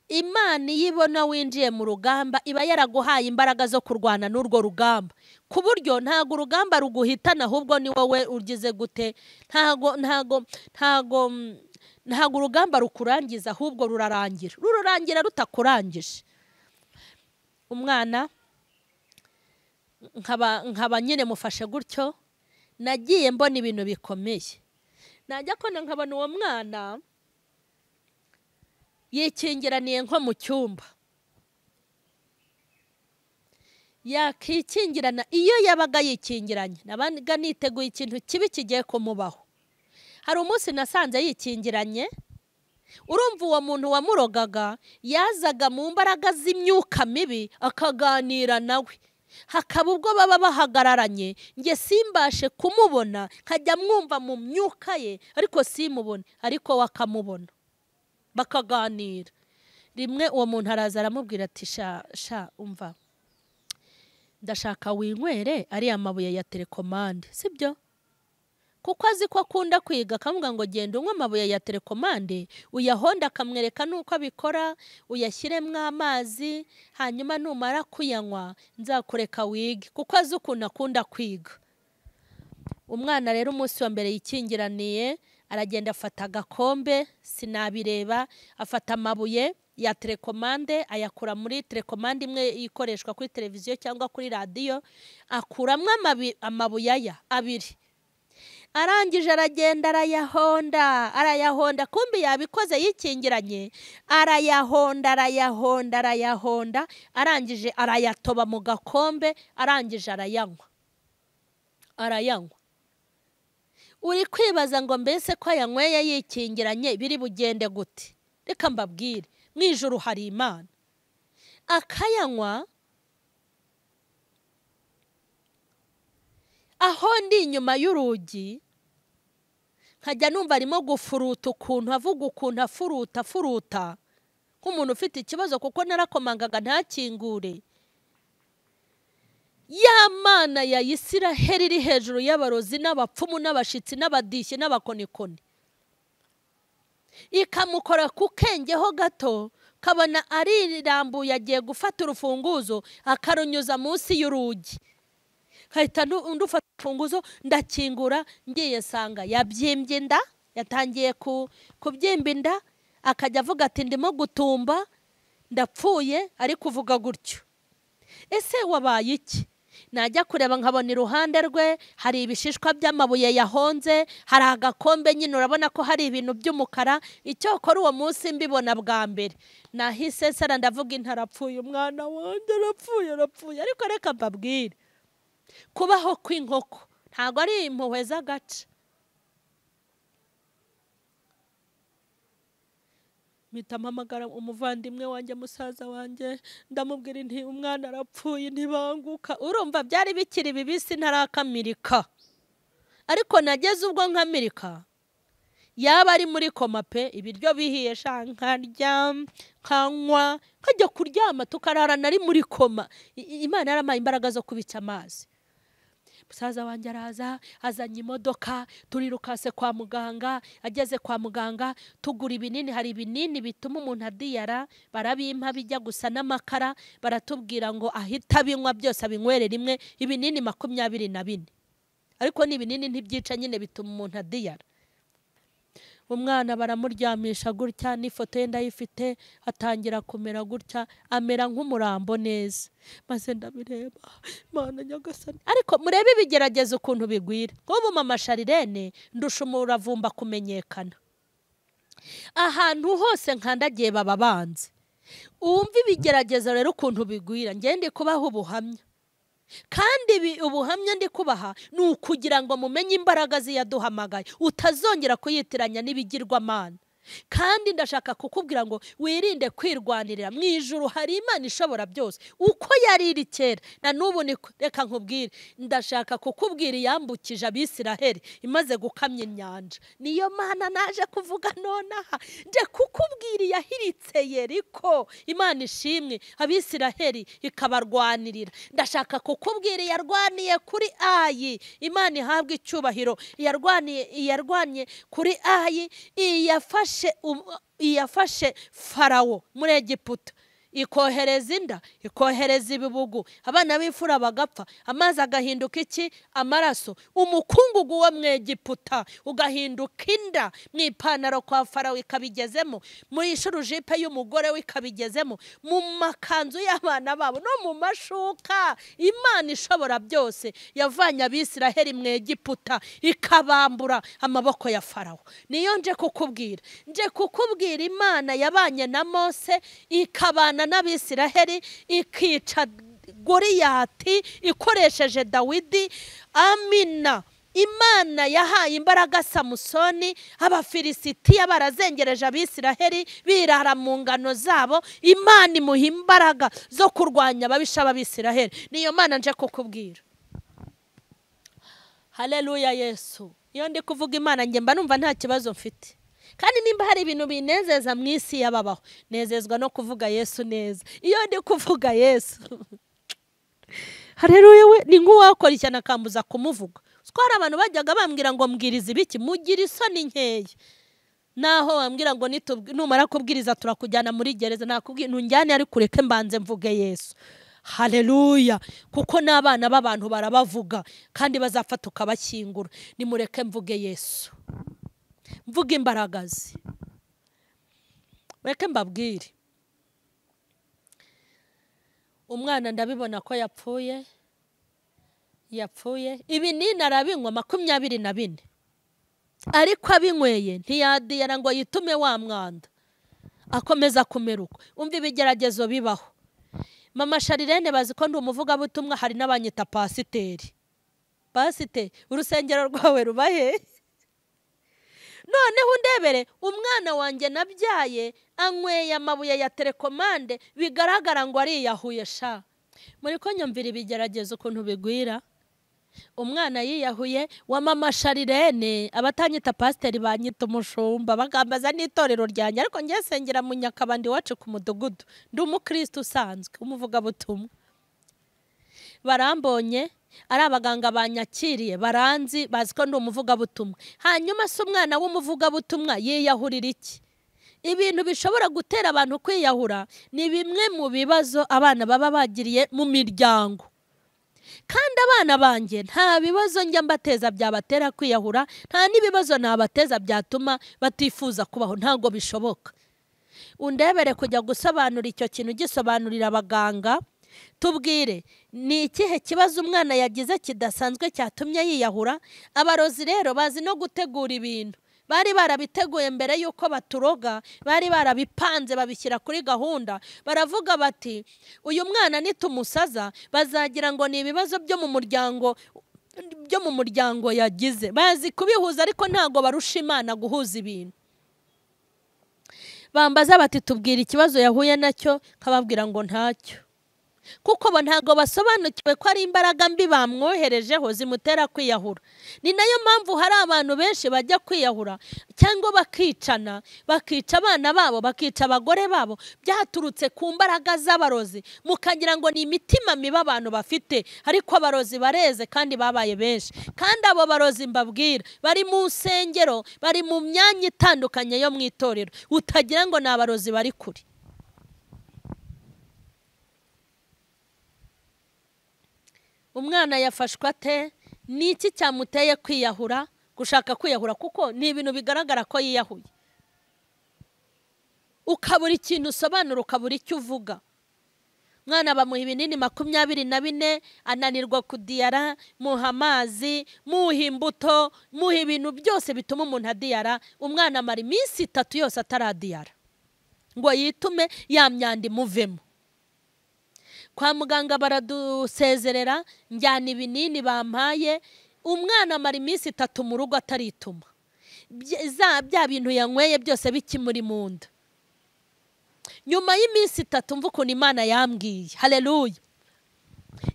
Imana yibona winjiye mu rugamba iba yaraguhaye imbaraga zo kurwana n'urwo rugamba, ku buryo ntago urugamba ruguhitana, ahubwo ni wowe ugize gute, ntago urugamba rukurangiza, ahubwo rurangira rutakurangije. Umwana nkaba nyine mufashe gutyo, nagiye mbona ibintu bikomeye. Najya kona nkabona uwo mwana yikingiraniye nko mu cyumba, yakikingirana. Iyo yabaga yikingiranye nabaga niteguye ikintu kibi kigiye kumubaho. Hari umunsi nasanze yikingiranye, urumva uwo muntu wamurogaga yazaga mu mbaraga z'imyuka mibi akaganira nawe, hakaba ubwo baba bahagararanye, nge simbashe kumubona, nkajya mwumva mu myuka ye ariko simubone, ariko wakamubona bakaganira. Rimwe uwo muntu araza aramubwira ati sha umva, ndashaka winywere ariya mabuye ya telekomande, sibyo? Kuko azi ko akunda kwiga, akavuga ngo genda unywe amabuye ya telekomande, uyahonda, akamwereka nuko abikora, uyashyiremo amazi, hanyuma numara kuyanywa nzakureka wige, kuko azi ukuntu akunda kwiga. Umwana rero umunsi wa mbere yikingiraniye, aragenda afata agakombe, sinabireba, afata amabuye ya telekomande, ayakura muri telekomande imwe ikoreshwa kuri televiziyo cyangwa kuri radiyo, akuramo amabuye aya 2. Arangije aragenda arayahonda, kumbi yabikoze yikingiranye, arayahonda, arangije arayatoba mu gakombe, arangije arayanywa. Uri kwibaza ngo mbese ko yanyweye yikingiranye biri bugende gute? Reka mbabwire, mwijuru hari Imana. akayanywa, aho ndi inyuma y'urugi nkajya numva arimo gufuruta ukuntu, avuga ukuntu afuruta nk'umuntu ufite ikibazo, kuko narakomangaga ntakingure. Ya Mana ya Isiraheli iri hejuru y'abarozi n'abapfumu n'abashitsi n'abadishyi n'abakonikoni, ikamukora ku kengeho gato, kabona arirambuye agiye gufata urufunguzo akarunyuza munsi y'urugi. Kahita ndufata urufunguzo ndakingura, ngiye sanga yabyimbye inda, yatangiye kubyimba inda, akajya avuga ati ndimo gutumba, ndapfuye, ari kuvuga gutyo. Ese wabaye iki? Najya kureba nkabona iruhande rwe hari ibishishwa by'amabuye yahonze, hari agakombe nyine urabona ko hari ibintu by'umukara. Icyo kora uwo munsi mbibona bwa mbere, nahise sara ndavuga intarapfuye, umwana wanjye arapfuye. Ariko reka mbabwire, kubaho kw'inkoko ntago ari impuhwe z'agace. Mpita mpamagara umuvandimwe wanjye, musaza wanjye, ndamubwira nti umwana arapfuye, ntibanguka. Urumva byari bikiri bibisi ntarakamirika, ariko nageze ubwo nkamirika, yaba ari muri koma pe, ibiryo bihiye nkarya nkanywa nkajya kuryama tukarara, nari muri koma. Imana yarampaye imbaraga zo kubica amazi. Musaza wanjye araza, azanye imodoka, turirukase kwa muganga. Ageze kwa muganga tugura ibinini, hari ibinini bituma umuntu adiyara, barabimpa bijya gusa n'amakara, baratubwira ngo ahita binywa byose abinywere rimwe, ibinini 24, ariko ni ibinini ntibyica nyine, bituma umuntu adiyara. Umwana baramuryamisha gutya, n'ifoto ye ndayifite, atangira kumera gutya, amera nk'umurambo neza. Maze ndabireba, Mana Nyagasani. Ariko murebe ibigeragezo ukuntu bigwira. Nk'ubu mama Sharirene ndusha umuravumba kumenyekana, ahantu hose nkandagiye baba banze. Umva ibigeragezo rero ukuntu bigwira. Ngende kubaho ubuhamya, kandi ubuhamya ndi kubaha ni ukugira ngo mumenye imbaraga ziyaduhamagaye, utazongera kuyitiranya n'ibigirwamana. Kandi ndashaka kukubwira ngo wirinde kwirwanirira. Mu ijuru hari Imana ishobora byose, uko yari iri kera na n'ubu. Reka nkubwire, ndashaka kukubwira yambukije Abisiraheli imaze gukamya inyanja. Niyo Mana naje kuvuga nonaha, nje kukubwira yahiritse Yeriko. Imana ishimwe, Abisiraheli ikabarwanirira. Ndashaka kukubwira yarwaniye kuri Ayi, Imana ihabwe icyubahiro. Yarwanye kuri Ayi, iyafashe Farawo muri Egiputa, ikohereza inda, ikohereza ibibugu, abana b'imfura bagapfa, amazi agahinduka iki? Amaraso. Umukungugu wo mu Egiputa ugahinduka inda, mu ipantaro kwa Farawo ikabigezemo, muri ishurujipe y'umugore we ikabigezemo, mu makanzu y'abana babo no mu mashuka. Imana ishobora byose yavanye Abisiraheli mu Egiputa ikabambura amaboko ya Farawo. Niyo nje kukubwira, Imana yabanye na Mose ikabana n'Abisiraheli, ikica Goliyati ikoresheje Dawidi. Amina. Imana yahaye imbaraga Samusoni, Abafilisitiya barazengereje Abisiraheli birara mu ngano zabo. Imana imuha imbaraga zo kurwanya ababisha b'Abisiraheli. Niyo Mana nje kukubwira. Haleluya Yesu. Iyo ndi kuvuga Imana njye mba numva nta kibazo mfite. Kandi nimba hari ibintu binezeza mu isi yababaho, nezezwa no kuvuga Yesu neza. Iyo ndi kuvuga Yesu, haleluya, we ni nk'uwakora ishyano akambuza kumuvuga. Twari abantu bajyaga bambwira ngo mbwiriza ibiki, mugira isoni nkeya. Naho bambwira ngo numara kubwiriza turakujyana muri gereza, nakubwiye ntunjyane ari kureke mbanze mvuge Yesu. Haleluya. Kuko n'abana b'abantu barabavuga kandi bazafata ukabashyingura. Nimureke mvuge Yesu, mvuga imbaraga ze. Reka mbabwire, umwana ndabibona ko yapfuye. Ibinini arabinywa 24, ariko abinyweye ntiyadiyara ngo yitume wa mwanda, akomeza kumeruka. Umva ibigeragezo bibaho. Mama Sharirene bazi ko ndi umuvugabutumwa, hari n'abanyita pasiteri. Pasiteri, urusengero rwawe rubahe? noneho undebere umwana wanjye nabyaye anyweye amabuye ya telekomande bigaragara ngo ariyahuye sha. Muri ko nyumvira ibigeragezo ukuntu bigwira. Umwana yiyahuye wa mama Sharirene, abatanyita pasiteri banyita umushumba, bagambaza n'itorero ryanjye, ariko ngiye sengera mu Nyakabandi wacu ku mudugudu, ndi umukristo usanzwe umuvugabutumwa. Barambonye ari abaganga banyakiriye, baranzi, bazi ko ndi umuvugabutumwa. Hanyuma se umwana w'umuvugabutumwa yiyahurira iki? Ibintu bishobora gutera abantu kwiyahura ni bimwe mu bibazo abana baba bagiriye mu miryango. Kandi abana banjye nta bibazo njya mbateza byabatera kwiyahura, nta n'ibibazo nabateza byatuma batifuza kubaho, ntago bishoboka. Undebere kujya gusobanura icyo kintu gisobanurira abaganga, tubwire ni ikihe kibazo umwana yagize kidasanzwe cyatumye yiyahura. Abarozi rero bazi no gutegura ibintu, bari barabiteguye mbere yuko baturoga, bari barabipanze babishyira kuri gahunda. Baravuga bati uyu mwana nitumusaza bazagira ngo ni ibibazo byo mu muryango yagize. Bazi kubihuza ariko ntago barusha Imana guhuza ibintu. Bambaza bati tubwire ikibazo yahuye nacyo, kababwira ngo ntacyo, kuko bo ntago basobanukiwe ko ari imbaraga mbi bamwoherejeho zimutera kwiyahura. Ni nayo mpamvu hari abantu benshi bajya kwiyahura cyangwa bakicana, bakica abana babo, bakica abagore babo, byaturutse ku mbaraga z'abarozi. Mukagira ngo ni imitima mibi abantu bafite, ariko abarozi bareze kandi babaye benshi. Kandi abo barozi mbabwira bari mu nsengero, bari mu myanya itandukanye yo mu itorero, utagira ngo ni abarozi bari kure. Umwana yafashwe ate? Ni iki cyamuteye kwiyahura, gushaka kwiyahura? Kuko ni ibintu bigaragara ko yiyahuye. Ukabura ikintu usobanura, ukabura icyo uvuga. Mwana bamuha ibinini 24, ananirwa kudiyara, muha amazi, muha imbuto, muha ibintu byose bituma umuntu adiyara. Umwana amara iminsi 3 yose ataradiyara ngo yitume ya myanda imuvemo. Kwa muganga baradusezerera, njyana ibinini bampaye. Umwana amara iminsi 3 mu rugo atarituma, bya bintu yanyweye byose bikimuri mu nda. Nyuma y'iminsi 3 mvuga ukuntu Imana yambwiye, haleluya.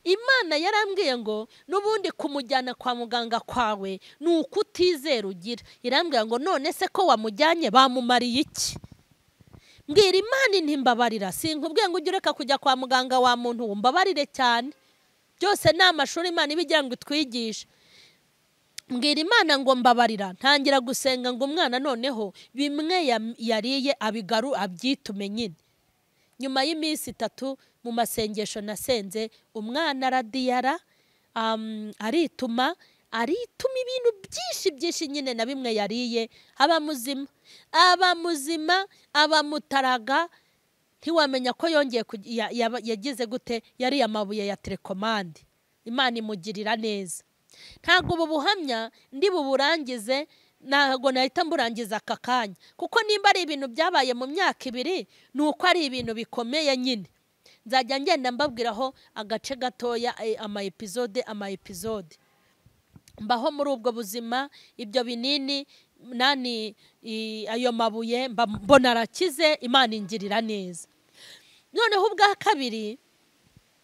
Imana yarambwiye ngo n'ubundi kumujyana kwa muganga kwawe ni ukutizera ugira. Irambwiye ngo none se ko wamujyanye bamumariye iki? Mbwira Imana ntimbabarira, sinkubwiye ngo ujye ureka kujya kwa muganga wa muntu, umbabarire cyane. Byose ni amashuri Imana ibigira ngo itwigishe. Mbwira Imana ngo mbabarira, ntangira gusenga ngo umwana noneho bimwe yariye abigaru abyitume nyine. Nyuma y'iminsi 3 mu masengesho nasenze, umwana aradiyara, arituma ibintu byinshi nyine na bimwe yariye, aba muzima, aba mutaraga, ntiwamenya ko yongeye yagize gute, yari amabuye ya telekomande. Imana imugirira neza. Ntago ubu buhamya ndi buburangize, ntago nahita mburangiza aka kanya, kuko nimba ari ibintu byabaye mu myaka 2, nuko ari ibintu bikomeye nyine. Nzajya ngenda mbabwiraho agace gatoya, ama episode mbaho muri ubwo buzima. Ibyo binini ayo mabuye mbona arakize, Imana ingirira neza. Noneho ubwa kabiri,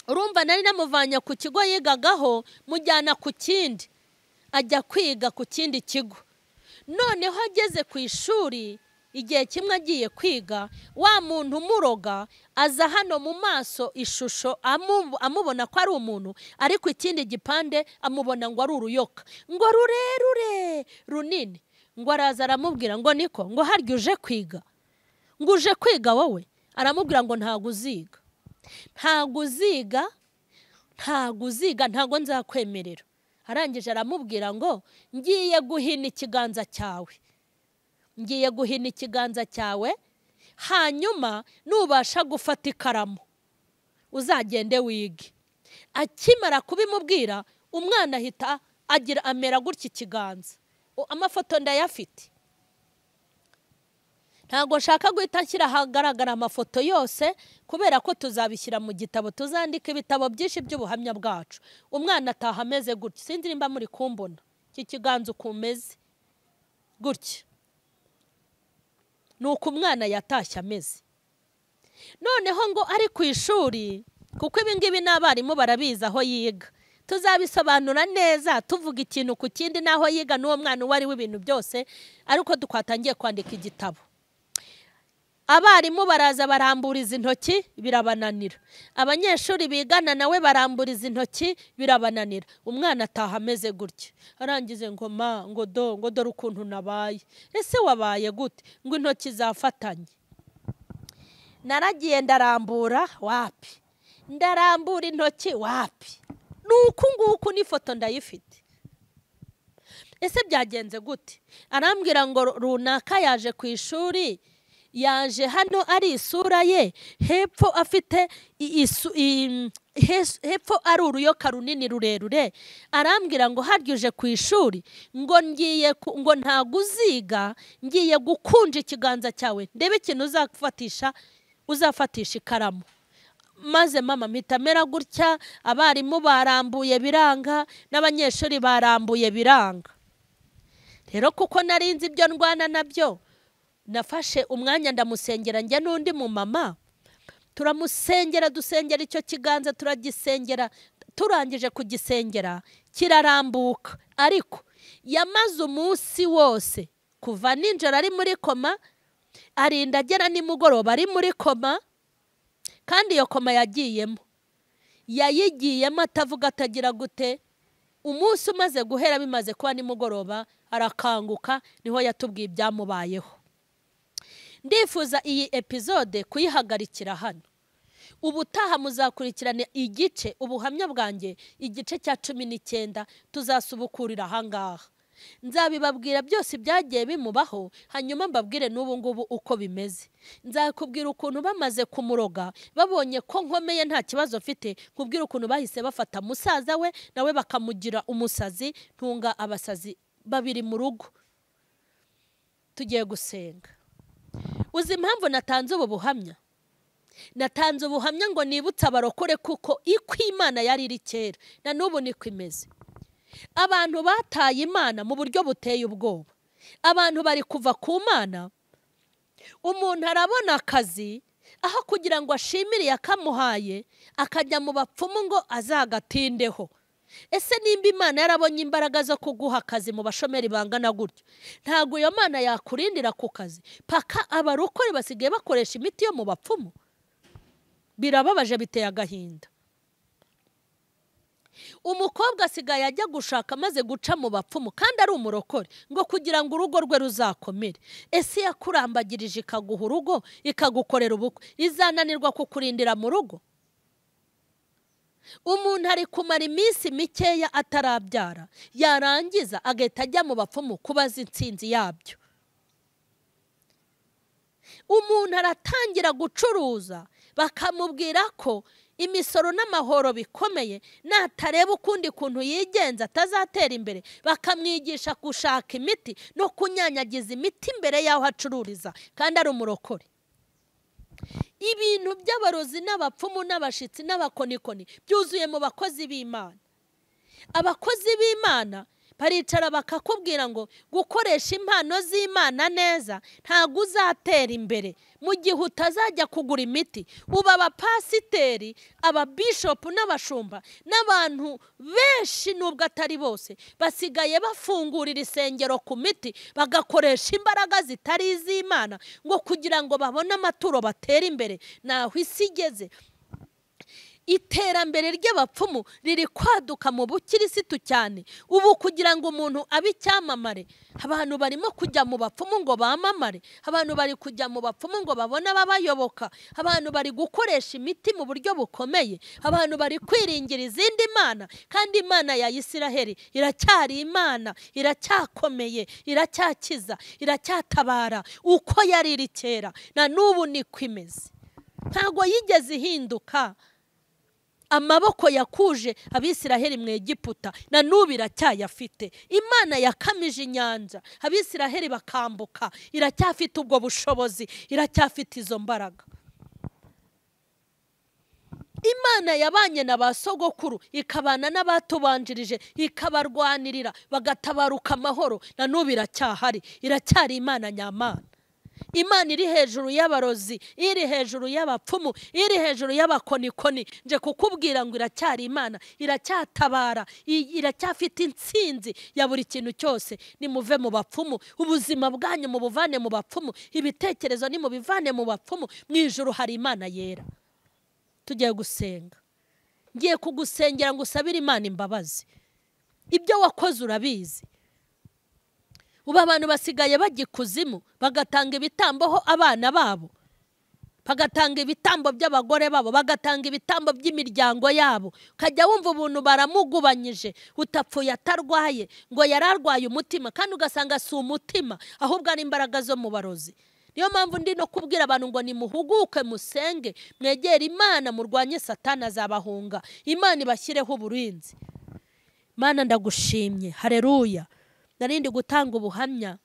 urumva nari namuvanya ku kigo yigagaho, mujyana ku kindi, ajya kwiga ku kindi kigo. Noneho ageze ku ishuri, igihe kimwe agiye kwiga, wa muntu umuroga aza hano mu maso ishusho, amubona ko ari umuntu, ariko ikindi gipande amubona ngo ari uruyoka, ngo rurerure runini. Ngo araza aramubwira ngo niko, ngo harya uje kwiga, ngo uje kwiga wowe? Aramubwira ngo ntago uziga, ntago nzakwemerera. Arangije aramubwira ngo ngiye guhina ikiganza cyawe, hanyuma nubasha gufata ikaramu uzagende wige. Akimara kubimubwira, umwana ahita amera gutya ikiganza. Amafoto ndayafite, ntago nshaka guhita nshyira ahagaragara amafoto yose, kubera ko tuzabishyira mu gitabo, tuzandika ibitabo byinshi by'ubuhamya bwacu. Umwana ataha ameze gutya, sinzi nimba muri kumbona iki kiganza ukumeze gutya. nuko umwana yatashye ameze. Noneho ngo ari ku ishuri, kuko ibi ngibi n'abarimu barabizi aho yiga, tuzabisobanura neza tuvuga ikintu ku kindi n'aho yiga n'uwo mwana uwo ari we ibintu byose, ariko twatangiye kwandika igitabo. Abarimu baraza baramburiza intoki birabananira, abanyeshuri bigana nawe baramburiza intoki birabananira. Umwana ataha ameze gutya, arangize ngo ma ngo dore ukuntu nabaye. Ese wabaye gute? Ngo intoki zafatanye. Naragiye ndarambura, wapi, ndarambura intoki, wapi. Nuku nguku n'ifoto ndayifite. Ese byagenze gute? Arambwira ngo runaka yaje ku ishuri, yaje hano ari isura ye, hepfo afite hepfo ari uruyoka runini rurerure. Arambwira ngo haryuje ku ishuri, ngo ngo ntago uziga, ngiye gukunja ikiganza cyawe ndebe ikintu uzafatisha ikaramu. Maze mama mitamera gutya, abarimu barambuye biranga, n'abanyeshuri barambuye biranga. Rero kuko narinzi ibyo ndwana nabyo, nafashe umwanya ndamusengera njya n'undi mu mama, turamusengera, dusengera icyo kiganza, turagisengera. Turangije kugisengera kirarambuka, ariko yamaze umunsi wose kuva ninjoro ari muri koma, arinda agera nimugoroba ari muri koma. Kandi iyo koma yayigiyemo atavuga atagira gute. Umunsi umaze guhera bimaze kuba nimugoroba arakanguka, niho yatubwiye ibyamubayeho. Ndifuza iyi episode kuyihagarikira hano. Ubutaha muzakurikirana igice, ubuhamya bwanjye igice cya 19 tuzasubukurira ahangaha. Nzabibabwira byose byagiye bimubaho, hanyuma mbabwire n'ubu ngubu uko bimeze. Nzakubwira ukuntu bamaze kumuroga, babonye ko nkomeye nta kibazo mfite, kubwira ukuntu bahise bafata musaza we nawe bakamugira umusazi, ntunga abasazi babiri mu rugo. Tugiye gusenga. Uzi impamvu natanze ubu buhamya? Natanze ubuhamya ngo nibutse abarokore kuko iko Imana yari iri kera na n'ubu niko imeze. Abantu bataye Imana mu buryo buteye ubwoba. Abantu bari kuva ku Mana. Umuntu arabona akazi, aho kugira ngo ashimire yakamuhaye, akajya mu bapfumu ngo azagatindeho. Ese nimba Imana yarabonye imbaraga zo kuguha akazi mu bashomeri bangana gutyo, ntago iyo Mana yakurindira ku kazi paka abarokore basigaye bakoresha imiti yo mu bapfumu? Birababaje, biteye agahinda. Umukobwa asigaye ajya gushaka maze guca mu bapfumu kandi ari umurokore, ngo kugira ngo urugo rwe ruzakomere. Ese yakurambagirije ikaguha urugo, ikagukorera ubukwe, izananirwa kukurindira mu rugo? Umuntu ari kumara iminsi mikeya atarabyara, yarangiza agahita ajya mu bapfumu kubaza intsinzi yabyo. Umuntu aratangira gucuruza, bakamubwira ko imisoro n'amahoro bikomeye, natareba ukundi kuntu yigenza atazatera imbere, bakamwigisha gushaka imiti no kunyanyagiza imiti imbere y'aho acururiza kandi ari umurokore. Ibintu by'abarozi n'abapfumu n'abashitsi n'abakonikoni byuzuye mu bakozi b'Imana. Abakozi b'Imana baricara bakakubwira ngo gukoresha impano z'Imana neza ntago uzatera imbere mu gihe utazajya kugura imiti. Uba abapasiteri, ababishopu n'abashumba n'abantu benshi nubwo atari bose basigaye bafungurira isengero ku miti, bagakoresha imbaraga zitari iz'Imana ngo kugira ngo babone amaturo batera imbere. Naho isi igeze, iterambere ry'abapfumu riri kwaduka mu bukirisitu cyane. Ubu kugira ngo umuntu abe icyamamare, abantu barimo kujya mu bapfumu ngo bamamare, abantu bari kujya mu bapfumu ngo babone ababayoboka, abantu bari gukoresha imiti mu buryo bukomeye, abantu bari kwiringira izindi mana. Kandi Imana ya Isiraheli iracyari Imana, iracyakomeye, iracyakiza, iracyatabara uko yari iri kera na n'ubu niko imeze. Ntago yigeze ihinduka. Amaboko yakuje Abisiraheli mu Egiputa na n'ubu iracyayafite. Imana yakamije inyanja Abisiraheli bakambuka, iracyafite ubwo bushobozi, iracyafite izo mbaraga. Imana yabanye na ba sogokuru, ikabana n'abatubanjirije, ikabarwanirira bagatabaruka amahoro, na n'ubu iracyahari, iracyari Imana nyamana. Imana iri hejuru y'abarozi, iri hejuru y'abapfumu, iri hejuru y'abakonikoni. Nje kukubwira ngo iracyari Imana, iracyatabara, iracyafite intsinzi ya buri kintu cyose. Nimuve mu bapfumu, ubuzima bwanyu mubuvane mu bapfumu, ibitekerezo nimubivane mu bapfumu. Mu ijuru hari Imana yera. Tugiye gusenga. Ngiye kugusengera ngo usabire Imana imbabazi. Ibyo wakoze urabizi. Ubu abantu basigaye bagikuzimu, bagatanga ibitambo ho abana babo, bagatanga ibitambo by'abagore babo, bagatanga ibitambo by'imiryango yabo. Kajya wumva ubuntu baramugubanyije, utapfuye atarwaye, ngo yararwaye umutima, kandi ugasanga si umutima, ahubwo ari imbaraga zo mu barozi. Niyo mpamvu ndi no kubwira abantu ngo nimuhuguke musenge, mwegere Imana, murwanye Satani azabahunga, Imana ibashyireho uburinzi. Mana ndagushimye, haleluya. Narindi gutanga ubuhamya,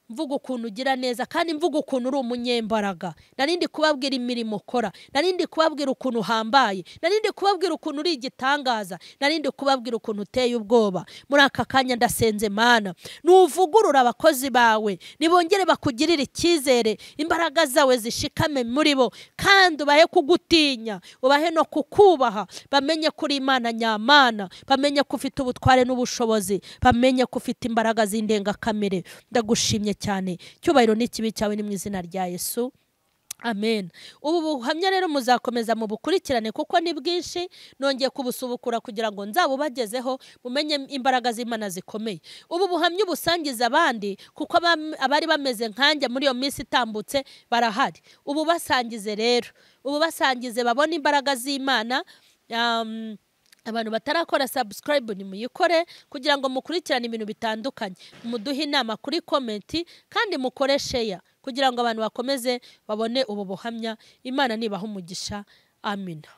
mvuga ukuntu ugira neza, kandi mvuga ukuntu uri umunyembaraga. Narindi kubabwira imirimo ukora, narindi kubabwira ukuntu uhambaye, narindi kubabwira ukuntu uri igitangaza, narindi kubabwira ukuntu uteye ubwoba. Muri aka kanya ndasenze Mana, nuvugurura abakozi bawe, nibongere bakugirira icyizere, imbaraga zawe zishikame muri bo, kandi ubahe kugutinya, ubahe no kukubaha, bamenye kuri Imana nyamana, bamenye ko ufite ubutware n'ubushobozi, bamenye ko ufite imbaraga z'indengakamere. Ndagushimye cyane, cyubahiro n'ikibi cyawe ni mu izina rya Yesu, amen. Ubu buhamya rero muzakomeza mu bukurikirane kuko ni bwinshi, nongeye kubusubukura kugira ngo nzabubagezeho, mumenye imbaraga z'Imana zikomeye. Ubu buhamya ubusangiza abandi, kuko abari bameze nkanjye muri iyo minsi itambutse barahari. Ubu basangize rero, ubu basangize babone imbaraga z'Imana. Abantu batarakora subscribe nimuyikore kugira ngo mukurikirane ibintu bitandukanye. Muduhe inama kuri comment, kandi mukore share kugira ngo abantu bakomeze babone ubu buhamya. Imana nibaha umugisha. Amina.